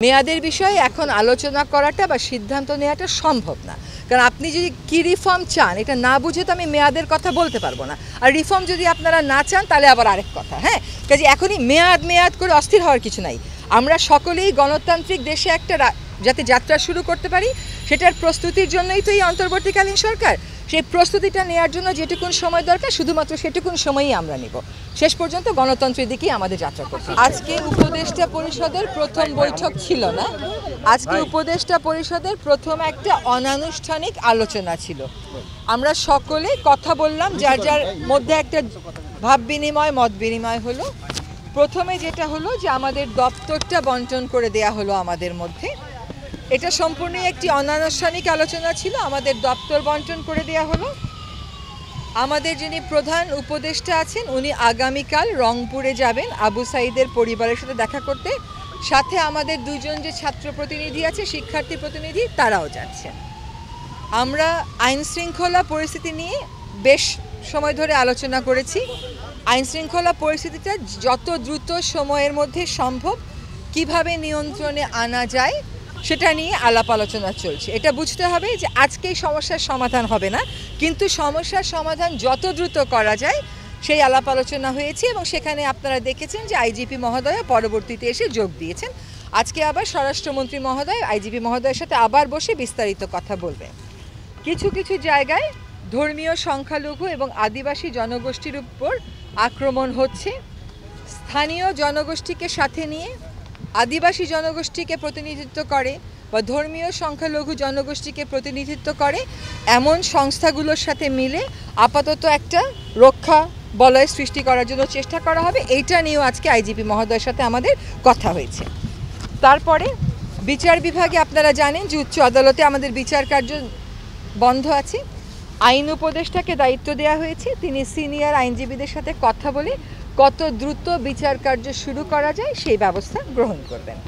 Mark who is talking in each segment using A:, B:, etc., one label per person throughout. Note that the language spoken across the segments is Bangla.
A: মেয়াদের বিষয়ে এখন আলোচনা করাটা বা সিদ্ধান্ত নেওয়াটা সম্ভব না, কারণ আপনি যদি কি রিফর্ম চান এটা না বুঝে তো আমি মেয়াদের কথা বলতে পারবো না। আর রিফর্ম যদি আপনারা না চান তাহলে আবার আরেক কথা। হ্যাঁ, কাজে এখনই মেয়াদ করে অস্থির হওয়ার কিছু নাই। আমরা সকলেই গণতান্ত্রিক দেশে একটা যাতে যাত্রা শুরু করতে পারি সেটার প্রস্তুতির জন্যই তো এই অন্তর্বর্তীকালীন সরকার। সেই প্রস্তুতিটা নেওয়ার জন্য যেটুকুন সময় দরকার শুধুমাত্র সেটুকুন সময়ই আমরা নেব। শেষ পর্যন্ত গণতন্ত্রের দিকেই আমাদের যাত্রা করতে। আজকে উপদেষ্টা পরিষদের প্রথম বৈঠক ছিল না, আজকে উপদেষ্টা পরিষদের প্রথম একটা অনানুষ্ঠানিক আলোচনা ছিল। আমরা সকলে কথা বললাম, যার যার মধ্যে একটা ভাব বিনিময় মত বিনিময় হলো। প্রথমে যেটা হলো যে আমাদের দপ্তরটা বন্টন করে দেয়া হলো আমাদের মধ্যে। এটা সম্পূর্ণই একটি অনানুষ্ঠানিক আলোচনা ছিল। আমাদের দপ্তর বন্টন করে দেয়া হলো। আমাদের যিনি প্রধান উপদেষ্টা আছেন উনি আগামীকাল রংপুরে যাবেন আবু সাইদের পরিবারের সাথে দেখা করতে। সাথে আমাদের দুজন যে ছাত্র প্রতিনিধি আছে, শিক্ষার্থী প্রতিনিধি, তারাও যাচ্ছেন। আমরা আইন শৃঙ্খলা পরিস্থিতি নিয়ে বেশ সময় ধরে আলোচনা করেছি। আইন শৃঙ্খলা পরিস্থিতিটা যত দ্রুত সময়ের মধ্যে সম্ভব কিভাবে নিয়ন্ত্রণে আনা যায় সেটা নিয়ে আলাপ আলোচনা চলছে। এটা বুঝতে হবে যে আজকেই সমস্যার সমাধান হবে না, কিন্তু সমস্যার সমাধান যত দ্রুত করা যায় সেই আলাপ আলোচনা হয়েছে। এবং সেখানে আপনারা দেখেছেন যে আইজিপি মহোদয় পরবর্তীতে এসে যোগ দিয়েছেন। আজকে আবার স্বরাষ্ট্রমন্ত্রী মহোদয় আইজিপি মহোদয়ের সাথে আবার বসে বিস্তারিত কথা বলবেন। কিছু কিছু জায়গায় ধর্মীয় সংখ্যালঘু এবং আদিবাসী জনগোষ্ঠীর উপর আক্রমণ হচ্ছে। স্থানীয় জনগোষ্ঠীকে সাথে নিয়ে আদিবাসী জনগোষ্ঠীকে প্রতিনিধিত্ব করে বা ধর্মীয় সংখ্যালঘু জনগোষ্ঠীকে প্রতিনিধিত্ব করে এমন সংস্থাগুলোর সাথে মিলে আপাতত একটা রক্ষা বলয় সৃষ্টি করার জন্য চেষ্টা করা হবে। এইটা নিয়েও আজকে আইজিপি মহোদয়ের সাথে আমাদের কথা হয়েছে। তারপরে বিচার বিভাগে আপনারা জানেন যে উচ্চ আদালতে আমাদের বিচার কার্য বন্ধ আছে। আইন উপদেষ্টাকে দায়িত্ব দেওয়া হয়েছে, তিনি সিনিয়র আইনজীবীদের সাথে কথা বলে কত দ্রুত বিচার কার্য শুরু করা যায় সেই ব্যবস্থা গ্রহণ করবেন।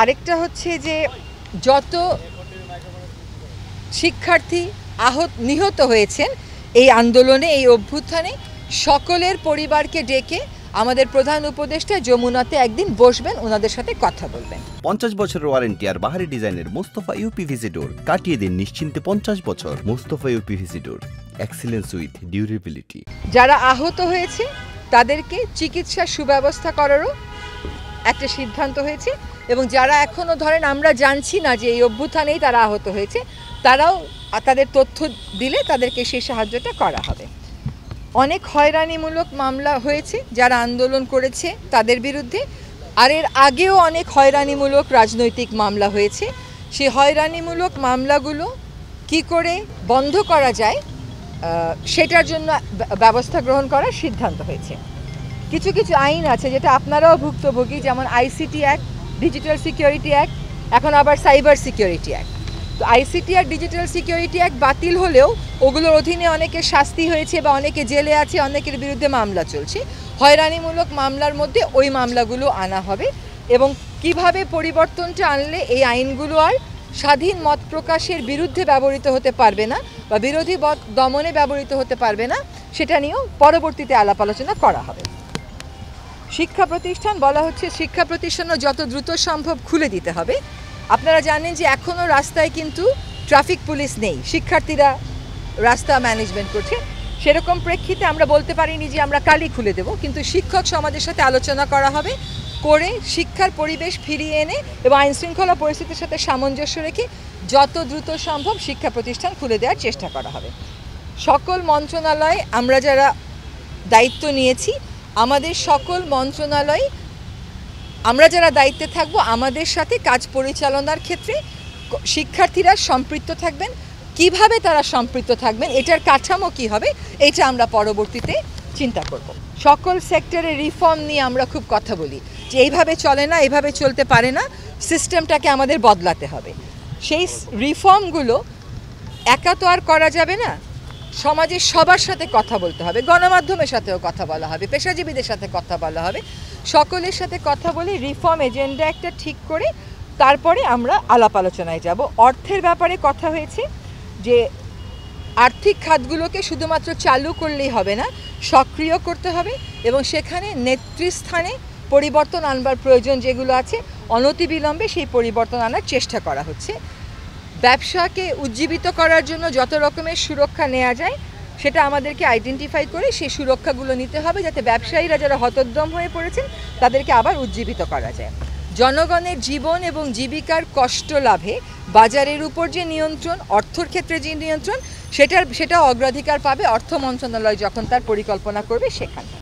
A: আরেকটা হচ্ছে যে যত শিক্ষার্থী নিহত হয়েছেন এই আন্দোলনে, এই অভ্যুত্থানে, সকলের পরিবারকে ডেকে আমাদের প্রধান উপদেষ্টা যমুনাতে একদিন বসবেন, ওনাদের সাথে কথা বলবেন।
B: 50 বছরের ওয়ারেন্টি আর বাহারি ডিজাইনের মুস্তফা ইউপিভিসি ডোর, কাটিয়ে দিন নিশ্চিন্তে 50 বছর। Mustafa uPVC door, excellence with durability.
A: যারা আহত হয়েছে তাদেরকে চিকিৎসার সুব্যবস্থা করারও একটা সিদ্ধান্ত হয়েছে। এবং যারা এখনও ধরেন আমরা জানছি না যে এই অভ্যুত্থানেই তারা আহত হয়েছে, তারাও তাদের তথ্য দিলে তাদেরকে সেই সাহায্যটা করা হবে। অনেক হয়রানিমূলক মামলা হয়েছে যারা আন্দোলন করেছে তাদের বিরুদ্ধে, আর এর আগেও অনেক হয়রানিমূলক রাজনৈতিক মামলা হয়েছে। সেই হয়রানিমূলক মামলাগুলো কি করে বন্ধ করা যায় সেটার জন্য ব্যবস্থা গ্রহণ করার সিদ্ধান্ত হয়েছে। কিছু কিছু আইন আছে যেটা আপনারাও ভুক্তভোগী, যেমন ICT act, digital security act, এখন আবার সাইবার সিকিউরিটি অ্যাক্ট। তো আইসিটি আর ডিজিটাল সিকিউরিটি অ্যাক্ট বাতিল হলেও ওগুলোর অধীনে অনেকের শাস্তি হয়েছে বা অনেকে জেলে আছে, অনেকের বিরুদ্ধে মামলা চলছে। হয়রানিমূলক মামলার মধ্যে ওই মামলাগুলো আনা হবে। এবং কিভাবে পরিবর্তনটা আনলে এই আইনগুলো আর স্বাধীন মত প্রকাশের বিরুদ্ধে ব্যবহৃত হতে পারবে না বা বিরোধী মত দমনে ব্যবহৃত হতে পারবে না সেটা নিয়েও পরবর্তীতে আলাপ আলোচনা করা হবে। শিক্ষা প্রতিষ্ঠান বলা হচ্ছে, শিক্ষা প্রতিষ্ঠানও যত দ্রুত সম্ভব খুলে দিতে হবে। আপনারা জানেন যে এখনও রাস্তায় কিন্তু ট্রাফিক পুলিশ নেই, শিক্ষার্থীরা রাস্তা ম্যানেজমেন্ট করছে। সেরকম প্রেক্ষিতে আমরা বলতে পারিনি যে আমরা কালই খুলে দেব, কিন্তু শিক্ষক সমাজের সাথে আলোচনা করা হবে, করে শিক্ষার পরিবেশ ফিরিয়ে এনে এবং আইনশৃঙ্খলা পরিস্থিতির সাথে সামঞ্জস্য রেখে যত দ্রুত সম্ভব শিক্ষা প্রতিষ্ঠান খুলে দেওয়ার চেষ্টা করা হবে। সকল মন্ত্রণালয় আমরা যারা দায়িত্ব নিয়েছি, আমাদের সকল মন্ত্রণালয় আমরা যারা দায়িত্বে থাকব আমাদের সাথে কাজ পরিচালনার ক্ষেত্রে শিক্ষার্থীরা সম্পৃক্ত থাকবেন। কিভাবে তারা সম্পৃক্ত থাকবেন, এটার কাঠামো কী হবে, এটা আমরা পরবর্তীতে চিন্তা করব। সকল সেক্টরে রিফর্ম নিয়ে আমরা খুব কথা বলি যে এইভাবে চলে না, এইভাবে চলতে পারে না, সিস্টেমটাকে আমাদের বদলাতে হবে। সেই রিফর্মগুলো একা তো আর করা যাবে না, সমাজের সবার সাথে কথা বলতে হবে, গণমাধ্যমের সাথেও কথা বলা হবে, পেশাজীবীদের সাথে কথা বলা হবে, সকলের সাথে কথা বলে রিফর্ম এজেন্ডা একটা ঠিক করে তারপরে আমরা আলাপ আলোচনায় যাব। অর্থের ব্যাপারে কথা হয়েছে যে আর্থিক খাতগুলোকে শুধুমাত্র চালু করলেই হবে না, সক্রিয় করতে হবে এবং সেখানে নেতৃস্থানে পরিবর্তন আনবার প্রয়োজন যেগুলো আছে অনতিবিলম্বে সেই পরিবর্তন আনার চেষ্টা করা হচ্ছে। ব্যবসাকে উজ্জীবিত করার জন্য যত রকমের সুরক্ষা নেওয়া যায় সেটা আমাদেরকে আইডেন্টিফাই করে সেই সুরক্ষাগুলো নিতে হবে, যাতে ব্যবসায়ীরা যারা হতোদ্যম হয়ে পড়েছেন তাদেরকে আবার উজ্জীবিত করা যায়। জনগণের জীবন এবং জীবিকার কষ্ট লাভে বাজারের উপর যে নিয়ন্ত্রণ, অর্থের ক্ষেত্রে যে নিয়ন্ত্রণ, সেটা অগ্রাধিকার পাবে অর্থ মন্ত্রণালয় যখন তার পরিকল্পনা করবে সেখানে।